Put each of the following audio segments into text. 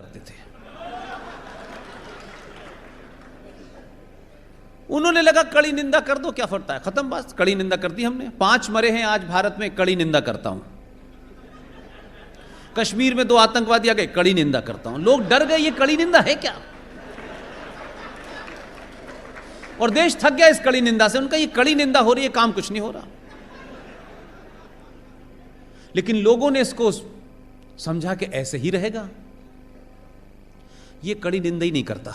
करते थे। उन्होंने लगा कड़ी निंदा कर दो, क्या फर्क है, खत्म बात, कड़ी निंदा कर दी हमने। 5 मरे हैं आज भारत में, कड़ी निंदा करता हूं। कश्मीर में 2 आतंकवादी आ गए, कड़ी निंदा करता हूं। लोग डर गए, ये कड़ी निंदा है क्या? और देश थक गया इस कड़ी निंदा से। उनका ये कड़ी निंदा हो रही है, काम कुछ नहीं हो रहा। लेकिन लोगों ने इसको समझा कि ऐसे ही रहेगा, ये कड़ी निंदा ही नहीं करता।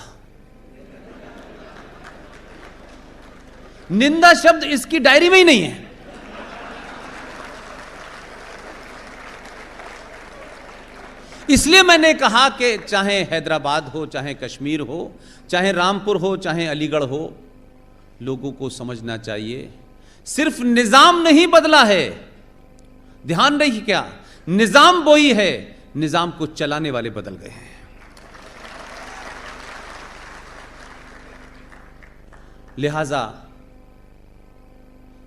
निंदा शब्द इसकी डायरी में ही नहीं है। इसलिए मैंने कहा कि चाहे हैदराबाद हो, चाहे कश्मीर हो, चाहे रामपुर हो, चाहे अलीगढ़ हो, लोगों को समझना चाहिए सिर्फ निजाम नहीं बदला है। ध्यान नहीं क्या, निजाम वही है, निजाम को चलाने वाले बदल गए हैं। लिहाजा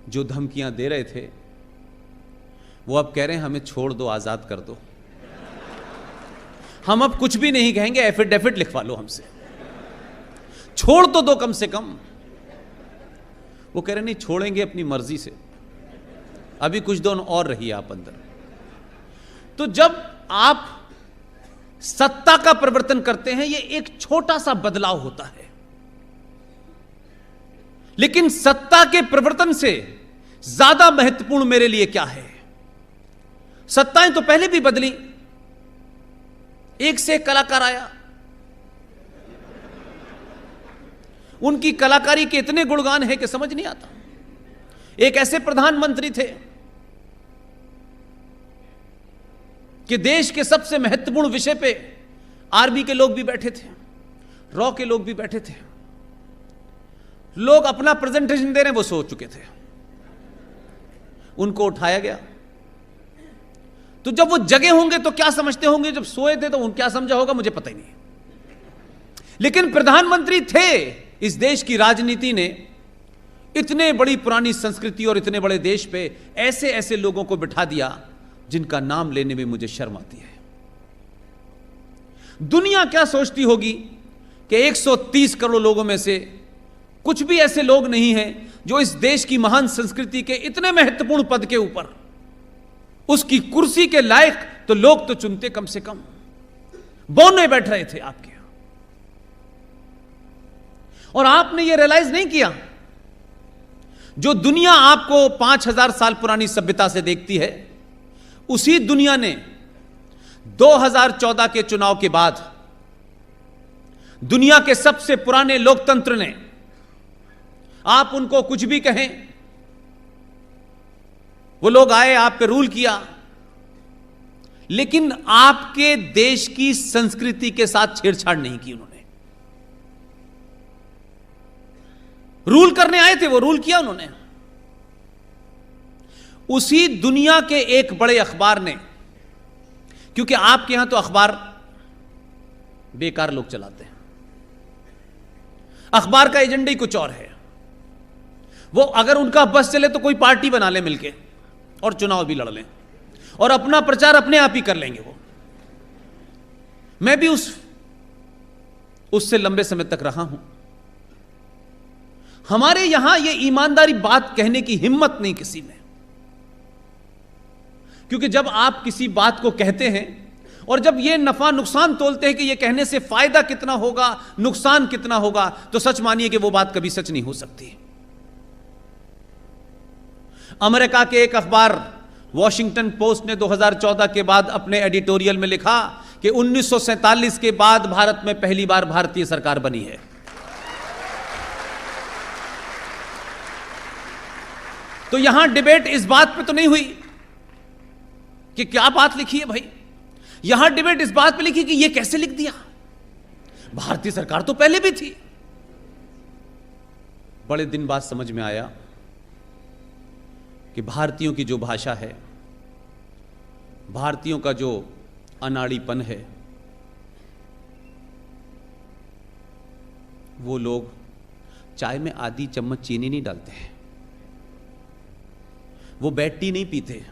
जो धमकियां दे रहे थे वो अब कह रहे हैं हमें छोड़ दो, आजाद कर दो। हम अब कुछ भी नहीं कहेंगे, एफिडेविट लिखवा लो हमसे, छोड़ तो दो कम से कम। वो कह रहे नहीं छोड़ेंगे अपनी मर्जी से, अभी कुछ दिन और रहिए आप अंदर। तो जब आप सत्ता का परिवर्तन करते हैं, ये एक छोटा सा बदलाव होता है, लेकिन सत्ता के परिवर्तन से ज्यादा महत्वपूर्ण मेरे लिए क्या है? सत्ताएं तो पहले भी बदली, एक से एक कलाकार आया, उनकी कलाकारी के इतने गुणगान हैं कि समझ नहीं आता। एक ऐसे प्रधानमंत्री थे कि देश के सबसे महत्वपूर्ण विषय पे आर्मी के लोग भी बैठे थे, रॉ के लोग भी बैठे थे, लोग अपना प्रेजेंटेशन दे रहे हैं, वो सो चुके थे, उनको उठाया गया। तो जब वो जगे होंगे तो क्या समझते होंगे, जब सोए थे तो उन क्या समझा होगा मुझे पता ही नहीं। लेकिन प्रधानमंत्री थे। इस देश की राजनीति ने इतने बड़ी पुरानी संस्कृति और इतने बड़े देश पे ऐसे ऐसे लोगों को बिठा दिया जिनका नाम लेने में मुझे शर्म आती है। दुनिया क्या सोचती होगी कि 130 करोड़ लोगों में से कुछ भी ऐसे लोग नहीं हैं जो इस देश की महान संस्कृति के इतने महत्वपूर्ण पद के ऊपर, उसकी कुर्सी के लायक तो लोग तो चुनते कम से कम। बौने बैठ रहे थे आपके यहां, और आपने यह रियलाइज नहीं किया। जो दुनिया आपको 5000 साल पुरानी सभ्यता से देखती है, उसी दुनिया ने 2014 के चुनाव के बाद दुनिया के सबसे पुराने लोकतंत्र ने, आप उनको कुछ भी कहें, वो लोग आए, आप पे रूल किया, लेकिन आपके देश की संस्कृति के साथ छेड़छाड़ नहीं की उन्होंने। रूल करने आए थे, वो रूल किया उन्होंने। उसी दुनिया के एक बड़े अखबार ने, क्योंकि आपके यहां तो अखबार बेकार लोग चलाते हैं, अखबार का एजेंडा ही कुछ और है। वो अगर उनका बस चले तो कोई पार्टी बना ले मिलके और चुनाव भी लड़ लें और अपना प्रचार अपने आप ही कर लेंगे वो। मैं भी उससे लंबे समय तक रहा हूं। हमारे यहां ये ईमानदारी बात कहने की हिम्मत नहीं किसी में, क्योंकि जब आप किसी बात को कहते हैं और जब ये नफा नुकसान तोलते हैं कि ये कहने से फायदा कितना होगा, नुकसान कितना होगा, तो सच मानिए कि वो बात कभी सच नहीं हो सकती। अमेरिका के एक अखबार वॉशिंगटन पोस्ट ने 2014 के बाद अपने एडिटोरियल में लिखा कि 1947 के बाद भारत में पहली बार भारतीय सरकार बनी है। तो यहां डिबेट इस बात पे तो नहीं हुई कि क्या बात लिखी है भाई, यहां डिबेट इस बात पे लिखी कि यह कैसे लिख दिया, भारतीय सरकार तो पहले भी थी। बड़े दिन बाद समझ में आया कि भारतीयों की जो भाषा है, भारतीयों का जो अनाड़ीपन है, वो लोग चाय में आधी चम्मच चीनी नहीं डालते हैं, वो बैड टी नहीं पीते,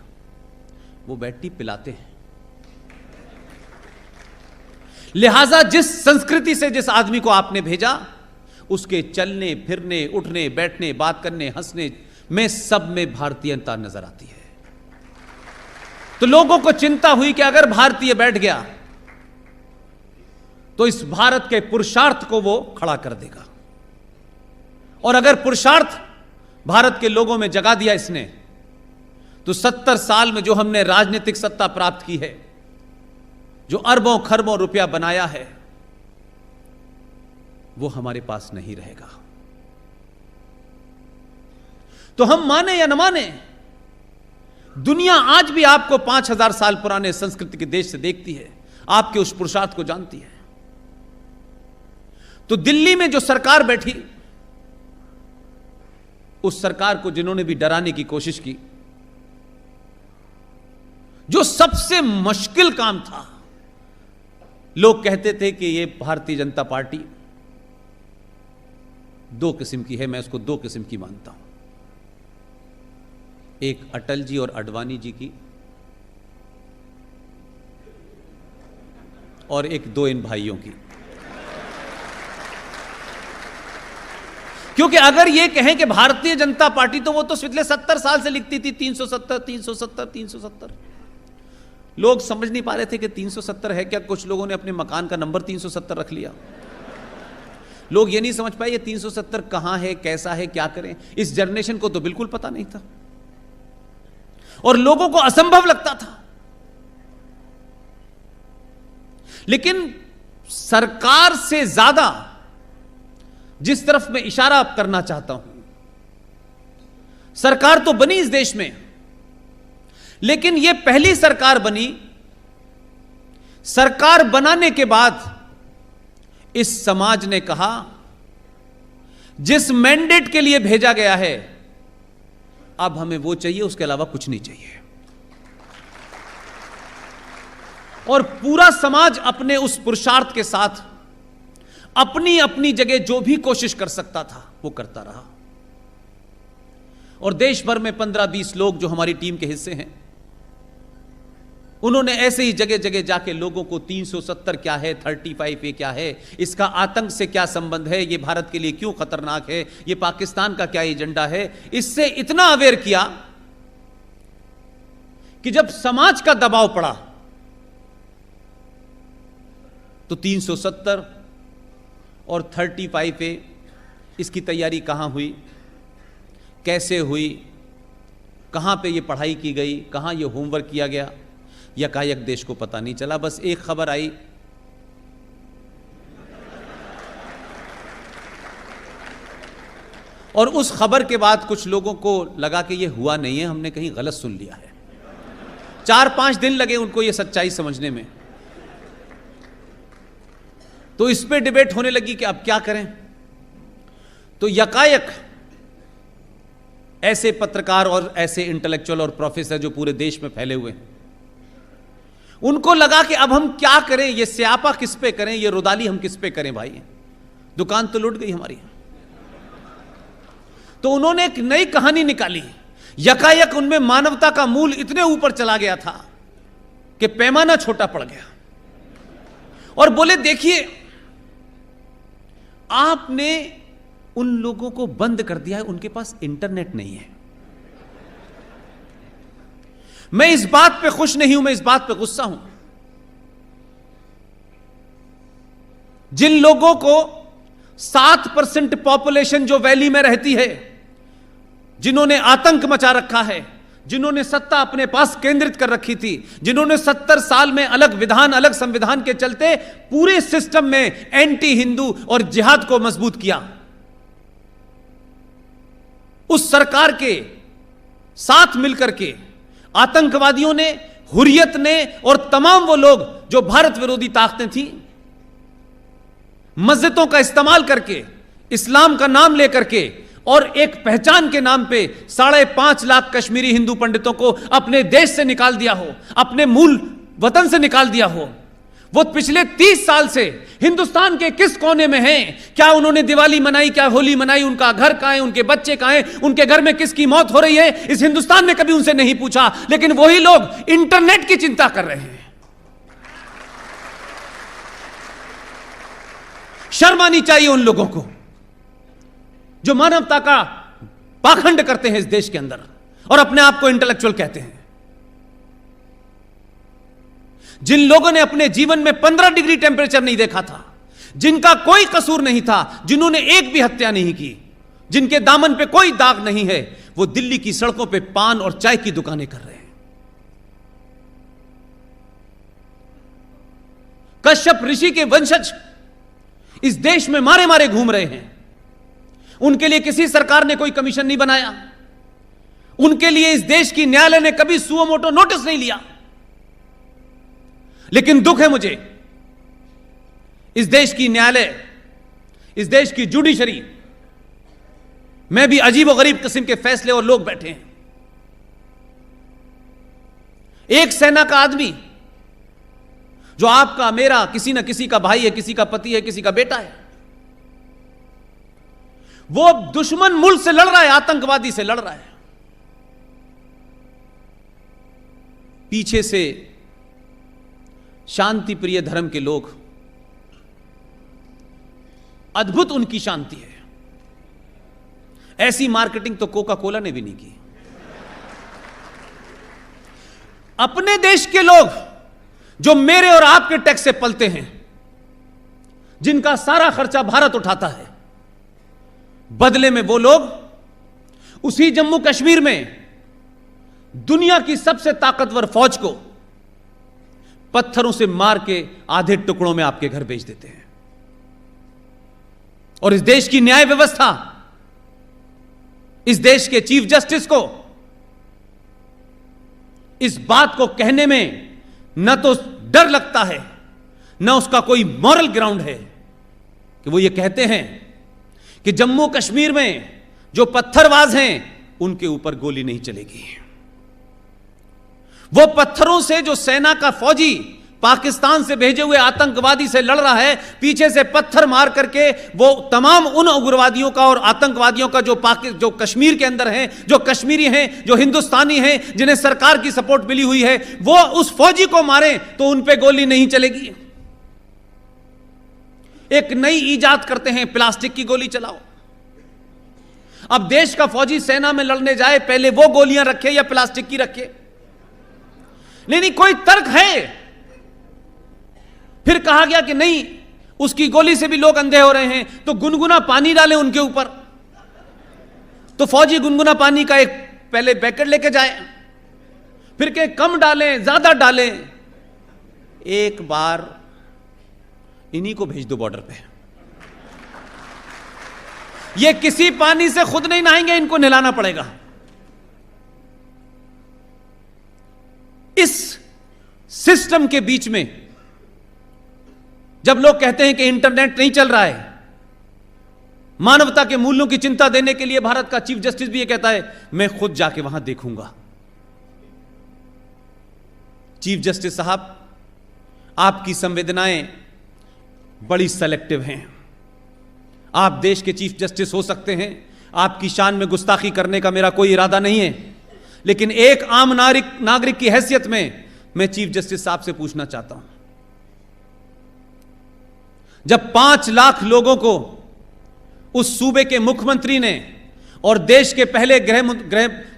वो बैड टी पिलाते हैं। लिहाजा जिस संस्कृति से जिस आदमी को आपने भेजा, उसके चलने फिरने, उठने बैठने, बात करने, हंसने में सब में भारतीयता नजर आती है। तो लोगों को चिंता हुई कि अगर भारतीय बैठ गया तो इस भारत के पुरुषार्थ को वो खड़ा कर देगा, और अगर पुरुषार्थ भारत के लोगों में जगा दिया इसने, तो 70 साल में जो हमने राजनीतिक सत्ता प्राप्त की है, जो अरबों खरबों रुपया बनाया है, वो हमारे पास नहीं रहेगा। तो हम माने या न माने, दुनिया आज भी आपको 5000 साल पुराने संस्कृति के देश से देखती है, आपके उस पुरुषार्थ को जानती है। तो दिल्ली में जो सरकार बैठी, उस सरकार को जिन्होंने भी डराने की कोशिश की, जो सबसे मुश्किल काम था, लोग कहते थे कि ये भारतीय जनता पार्टी दो किस्म की है, मैं उसको दो किस्म की मानता हूं, एक अटल जी और आडवाणी जी की, और एक दो इन भाइयों की। क्योंकि अगर ये कहें कि भारतीय जनता पार्टी, तो वो तो पिछले 70 साल से लिखती थी 370 370 370। लोग समझ नहीं पा रहे थे कि 370 है क्या। कुछ लोगों ने अपने मकान का नंबर 370 रख लिया। लोग ये नहीं समझ पाए ये 370 कहां है, कैसा है, क्या करें। इस जनरेशन को तो बिल्कुल पता नहीं था और लोगों को असंभव लगता था। लेकिन सरकार से ज्यादा जिस तरफ मैं इशारा करना चाहता हूं, सरकार तो बनी इस देश में, लेकिन यह पहली सरकार बनी, सरकार बनाने के बाद इस समाज ने कहा जिस मैंडेट के लिए भेजा गया है अब हमें वो चाहिए, उसके अलावा कुछ नहीं चाहिए। और पूरा समाज अपने उस पुरुषार्थ के साथ अपनी अपनी जगह जो भी कोशिश कर सकता था वो करता रहा। और देश भर में 15-20 लोग जो हमारी टीम के हिस्से हैं, उन्होंने ऐसे ही जगह जगह जाके लोगों को 370 क्या है, 35A क्या है, इसका आतंक से क्या संबंध है, ये भारत के लिए क्यों खतरनाक है, ये पाकिस्तान का क्या एजेंडा है, इससे इतना अवेयर किया कि जब समाज का दबाव पड़ा तो 370 और 35A इसकी तैयारी कहां हुई, कैसे हुई, कहां पे ये पढ़ाई की गई, कहां ये होमवर्क किया गया, यकायक देश को पता नहीं चला। बस एक खबर आई, और उस खबर के बाद कुछ लोगों को लगा कि ये हुआ नहीं है, हमने कहीं गलत सुन लिया है। 4-5 दिन लगे उनको ये सच्चाई समझने में। तो इस पे डिबेट होने लगी कि अब क्या करें। तो यकायक ऐसे पत्रकार और ऐसे इंटेलेक्चुअल और प्रोफेसर जो पूरे देश में फैले हुए हैं, उनको लगा कि अब हम क्या करें, ये स्यापा किस पे करें, ये रुदाली हम किस पे करें। भाई दुकान तो लुट गई हमारी। तो उन्होंने एक नई कहानी निकाली। यकायक उनमें मानवता का मूल इतने ऊपर चला गया था कि पैमाना छोटा पड़ गया, और बोले देखिए आपने उन लोगों को बंद कर दिया है, उनके पास इंटरनेट नहीं है। मैं इस बात पे खुश नहीं हूं, मैं इस बात पे गुस्सा हूं। जिन लोगों को 7% पॉपुलेशन जो वैली में रहती है, जिन्होंने आतंक मचा रखा है, जिन्होंने सत्ता अपने पास केंद्रित कर रखी थी, जिन्होंने 70 साल में अलग विधान अलग संविधान के चलते पूरे सिस्टम में एंटी हिंदू और जिहाद को मजबूत किया, उस सरकार के साथ मिलकर के आतंकवादियों ने, हुर्रियत ने और तमाम वो लोग जो भारत विरोधी ताकतें थी, मस्जिदों का इस्तेमाल करके, इस्लाम का नाम लेकर के और एक पहचान के नाम पे 5.5 लाख कश्मीरी हिंदू पंडितों को अपने देश से निकाल दिया हो, अपने मूल वतन से निकाल दिया हो। वो पिछले 30 साल से हिंदुस्तान के किस कोने में हैं? क्या उन्होंने दिवाली मनाई, क्या होली मनाई, उनका घर कहां है, उनके बच्चे कहां हैं, उनके घर में किसकी मौत हो रही है, इस हिंदुस्तान ने कभी उनसे नहीं पूछा। लेकिन वही लोग इंटरनेट की चिंता कर रहे हैं। शर्म आनी चाहिए उन लोगों को जो मानवता का पाखंड करते हैं इस देश के अंदर और अपने आप को इंटेलेक्चुअल कहते हैं। जिन लोगों ने अपने जीवन में 15 डिग्री टेम्परेचर नहीं देखा था, जिनका कोई कसूर नहीं था, जिन्होंने एक भी हत्या नहीं की, जिनके दामन पे कोई दाग नहीं है, वो दिल्ली की सड़कों पे पान और चाय की दुकानें कर रहे हैं। कश्यप ऋषि के वंशज इस देश में मारे मारे घूम रहे हैं। उनके लिए किसी सरकार ने कोई कमीशन नहीं बनाया, उनके लिए इस देश की न्यायालय ने कभी सुओ मोटो नोटिस नहीं लिया। लेकिन दुख है मुझे, इस देश की न्यायालय, इस देश की जुडिशरी में भी अजीब और गरीब किस्म के फैसले और लोग बैठे हैं। एक सेना का आदमी जो आपका, मेरा, किसी न किसी का भाई है, किसी का पति है, किसी का बेटा है, वो दुश्मन मुल्क से लड़ रहा है, आतंकवादी से लड़ रहा है। पीछे से शांति प्रिय धर्म के लोग, अद्भुत उनकी शांति है। ऐसी मार्केटिंग तो कोका कोला ने भी नहीं की। अपने देश के लोग जो मेरे और आपके टैक्स से पलते हैं, जिनका सारा खर्चा भारत उठाता है, बदले में वो लोग उसी जम्मू कश्मीर में दुनिया की सबसे ताकतवर फौज को पत्थरों से मार के आधे टुकड़ों में आपके घर भेज देते हैं। और इस देश की न्याय व्यवस्था, इस देश के चीफ जस्टिस को इस बात को कहने में न तो डर लगता है, न उसका कोई मॉरल ग्राउंड है कि वो ये कहते हैं कि जम्मू कश्मीर में जो पत्थरबाज हैं उनके ऊपर गोली नहीं चलेगी। वो पत्थरों से जो सेना का फौजी पाकिस्तान से भेजे हुए आतंकवादी से लड़ रहा है, पीछे से पत्थर मार करके वो तमाम उन उग्रवादियों का और आतंकवादियों का जो कश्मीर के अंदर हैं, जो कश्मीरी हैं, जो हिंदुस्तानी हैं, जिन्हें सरकार की सपोर्ट मिली हुई है, वो उस फौजी को मारें तो उन पे गोली नहीं चलेगी। एक नई इजाद करते हैं, प्लास्टिक की गोली चलाओ। अब देश का फौजी सेना में लड़ने जाए, पहले वो गोलियां रखे या प्लास्टिक की रखे? नहीं, कोई तर्क है। फिर कहा गया कि नहीं, उसकी गोली से भी लोग अंधे हो रहे हैं, तो गुनगुना पानी डालें उनके ऊपर। तो फौजी गुनगुना पानी का एक पहले पैकेट लेके जाए, फिर के कम डालें, ज्यादा डालें। एक बार इन्हीं को भेज दो बॉर्डर पे। ये किसी पानी से खुद नहीं नहाएंगे, इनको नहलाना पड़ेगा। इस सिस्टम के बीच में जब लोग कहते हैं कि इंटरनेट नहीं चल रहा है, मानवता के मूल्यों की चिंता देने के लिए भारत का चीफ जस्टिस भी ये कहता है मैं खुद जाके वहां देखूंगा। चीफ जस्टिस साहब, आपकी संवेदनाएं बड़ी सेलेक्टिव हैं। आप देश के चीफ जस्टिस हो सकते हैं, आपकी शान में गुस्ताखी करने का मेरा कोई इरादा नहीं है, लेकिन एक आम नागरिक की हैसियत में मैं चीफ जस्टिस साहब से पूछना चाहता हूं, जब 5 लाख लोगों को उस सूबे के मुख्यमंत्री ने और देश के पहले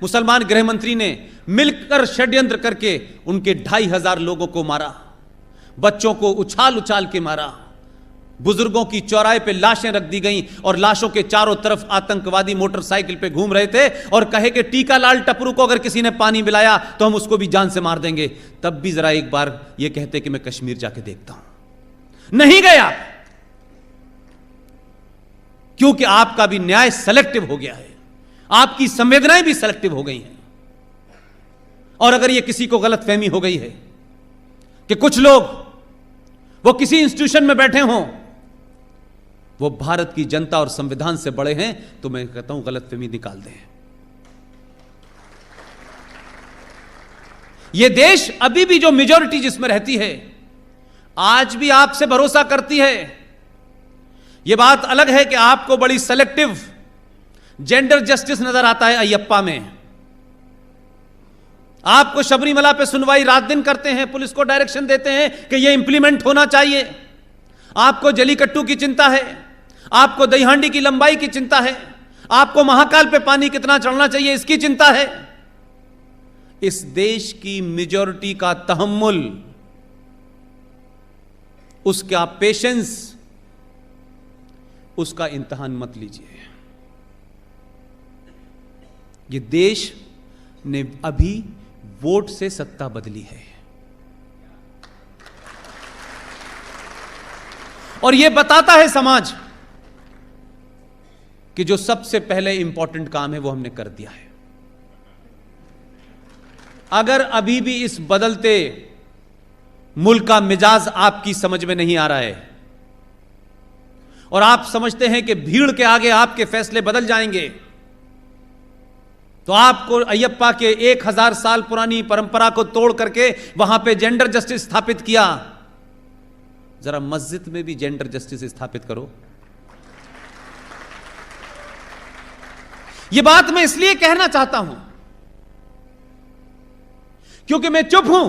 मुसलमान गृह मंत्री ने मिलकर षड्यंत्र करके उनके 2,500 लोगों को मारा, बच्चों को उछाल उछाल के मारा, बुजुर्गों की चौराहे पे लाशें रख दी गईं और लाशों के चारों तरफ आतंकवादी मोटरसाइकिल पे घूम रहे थे और कहे कि टीकालाल टपरू को अगर किसी ने पानी मिलाया तो हम उसको भी जान से मार देंगे, तब भी जरा एक बार ये कहते कि मैं कश्मीर जाके देखता हूं। नहीं गया, क्योंकि आपका भी न्याय सेलेक्टिव हो गया है, आपकी संवेदनाएं भी सेलेक्टिव हो गई हैं। और अगर ये किसी को गलतफहमी हो गई है कि कुछ लोग वो किसी इंस्टीट्यूशन में बैठे हों, वो भारत की जनता और संविधान से बड़े हैं, तो मैं कहता हूं गलतफहमी निकाल दें। ये देश अभी भी जो मेजॉरिटी जिसमें रहती है, आज भी आपसे भरोसा करती है। यह बात अलग है कि आपको बड़ी सेलेक्टिव जेंडर जस्टिस नजर आता है अयप्पा में। आपको शबरीमला पे सुनवाई रात दिन करते हैं, पुलिस को डायरेक्शन देते हैं कि यह इंप्लीमेंट होना चाहिए। आपको जलीकट्टू की चिंता है, आपको दहीहांडी की लंबाई की चिंता है, आपको महाकाल पे पानी कितना चढ़ना चाहिए इसकी चिंता है। इस देश की मेजॉरिटी का तहम्मुल, उसका पेशेंस, उसका इम्तिहान मत लीजिए। ये देश ने अभी वोट से सत्ता बदली है और यह बताता है समाज कि जो सबसे पहले इंपॉर्टेंट काम है वो हमने कर दिया है। अगर अभी भी इस बदलते मुल्क का मिजाज आपकी समझ में नहीं आ रहा है और आप समझते हैं कि भीड़ के आगे आपके फैसले बदल जाएंगे, तो आपको अयप्पा के 1000 साल पुरानी परंपरा को तोड़ करके वहां पे जेंडर जस्टिस स्थापित किया। जरा मस्जिद में भी जेंडर जस्टिस स्थापित करो। यह बात मैं इसलिए कहना चाहता हूं क्योंकि मैं चुप हूं,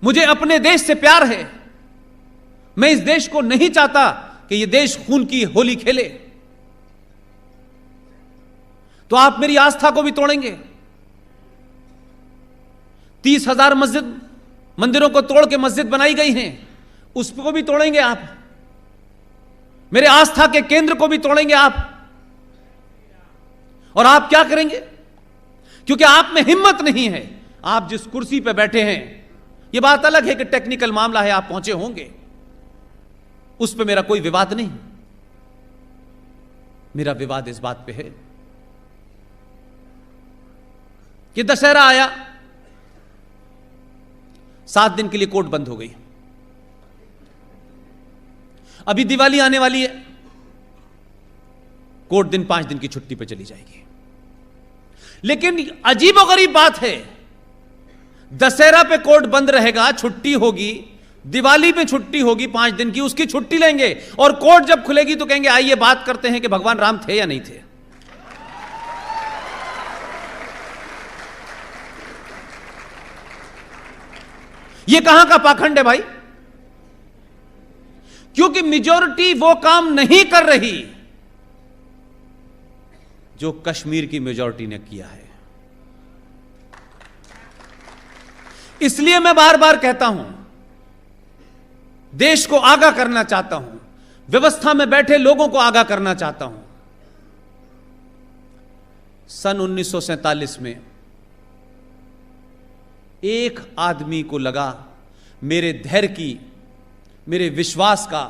मुझे अपने देश से प्यार है। मैं इस देश को नहीं चाहता कि यह देश खून की होली खेले। तो आप मेरी आस्था को भी तोड़ेंगे। 30,000 मंदिरों को तोड़ के मस्जिद बनाई गई हैं, उसको भी तोड़ेंगे आप। मेरे आस्था के केंद्र को भी तोड़ेंगे आप। और आप क्या करेंगे? क्योंकि आप में हिम्मत नहीं है। आप जिस कुर्सी पे बैठे हैं, यह बात अलग है कि टेक्निकल मामला है, आप पहुंचे होंगे, उस पर मेरा कोई विवाद नहीं। मेरा विवाद इस बात पे है कि दशहरा आया, 7 दिन के लिए कोर्ट बंद हो गई। अभी दिवाली आने वाली है, कोर्ट 5 दिन की छुट्टी पे चली जाएगी। लेकिन अजीबोगरीब बात है, दशहरा पे कोर्ट बंद रहेगा, छुट्टी होगी, दिवाली में छुट्टी होगी 5 दिन की, उसकी छुट्टी लेंगे और कोर्ट जब खुलेगी तो कहेंगे आइए बात करते हैं कि भगवान राम थे या नहीं थे। यह कहां का पाखंड है भाई? क्योंकि मेजॉरिटी वो काम नहीं कर रही जो कश्मीर की मेजॉरिटी ने किया है। इसलिए मैं बार बार कहता हूं, देश को आगाह करना चाहता हूं, व्यवस्था में बैठे लोगों को आगाह करना चाहता हूं। सन 1947 में एक आदमी को लगा मेरे धैर्य की, मेरे विश्वास का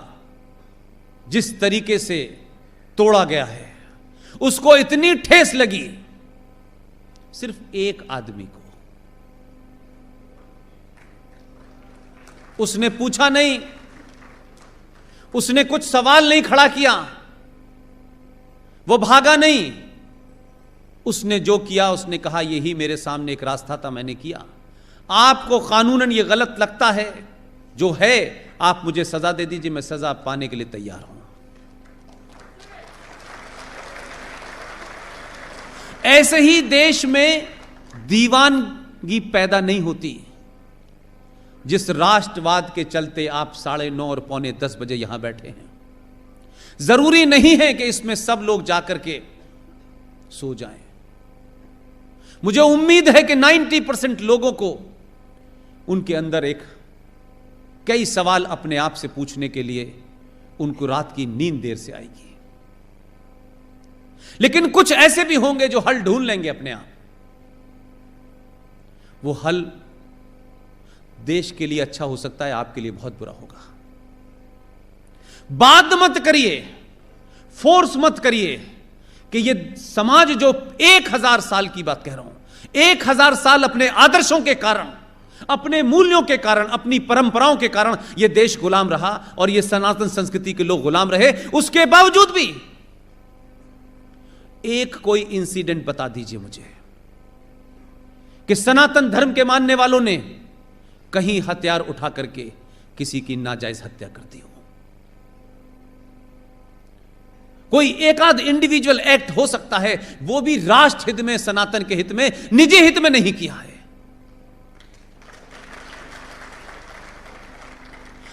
जिस तरीके से तोड़ा गया है, उसको इतनी ठेस लगी, सिर्फ एक आदमी को। उसने पूछा नहीं, उसने कुछ सवाल नहीं खड़ा किया, वो भागा नहीं। उसने जो किया, उसने कहा यही मेरे सामने एक रास्ता था, मैंने किया। आपको कानूनन ये गलत लगता है, जो है आप मुझे सजा दे दीजिए, मैं सजा पाने के लिए तैयार हूं। ऐसे ही देश में दीवानगी पैदा नहीं होती। जिस राष्ट्रवाद के चलते आप 9:30 और 9:45 बजे यहां बैठे हैं, जरूरी नहीं है कि इसमें सब लोग जाकर के सो जाएं। मुझे उम्मीद है कि 90% लोगों को उनके अंदर कई सवाल अपने आप से पूछने के लिए उनको रात की नींद देर से आएगी। लेकिन कुछ ऐसे भी होंगे जो हल ढूंढ लेंगे अपने आप। वो हल देश के लिए अच्छा हो सकता है, आपके लिए बहुत बुरा होगा। बात मत करिए, फोर्स मत करिए कि ये समाज जो 1000 साल की बात कह रहा हूं, 1000 साल अपने आदर्शों के कारण, अपने मूल्यों के कारण, अपनी परंपराओं के कारण यह देश गुलाम रहा और यह सनातन संस्कृति के लोग गुलाम रहे। उसके बावजूद भी एक कोई इंसिडेंट बता दीजिए मुझे कि सनातन धर्म के मानने वालों ने कहीं हथियार उठा करके किसी की नाजायज हत्या कर दी हो। कोई एकाध इंडिविजुअल एक्ट हो सकता है, वो भी राष्ट्र हित में, सनातन के हित में, निजी हित में नहीं किया है।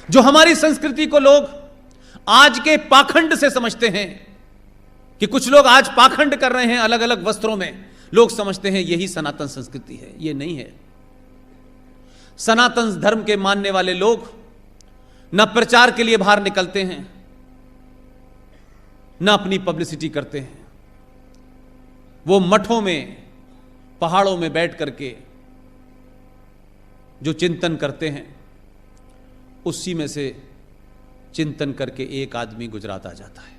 जो हमारी संस्कृति को लोग आज के पाखंड से समझते हैं कि कुछ लोग आज पाखंड कर रहे हैं अलग अलग वस्त्रों में, लोग समझते हैं यही सनातन संस्कृति है। यह नहीं है। सनातन धर्म के मानने वाले लोग न प्रचार के लिए बाहर निकलते हैं, न अपनी पब्लिसिटी करते हैं। वो मठों में, पहाड़ों में बैठ करके जो चिंतन करते हैं, उसी में से चिंतन करके एक आदमी गुजरात आ जाता है।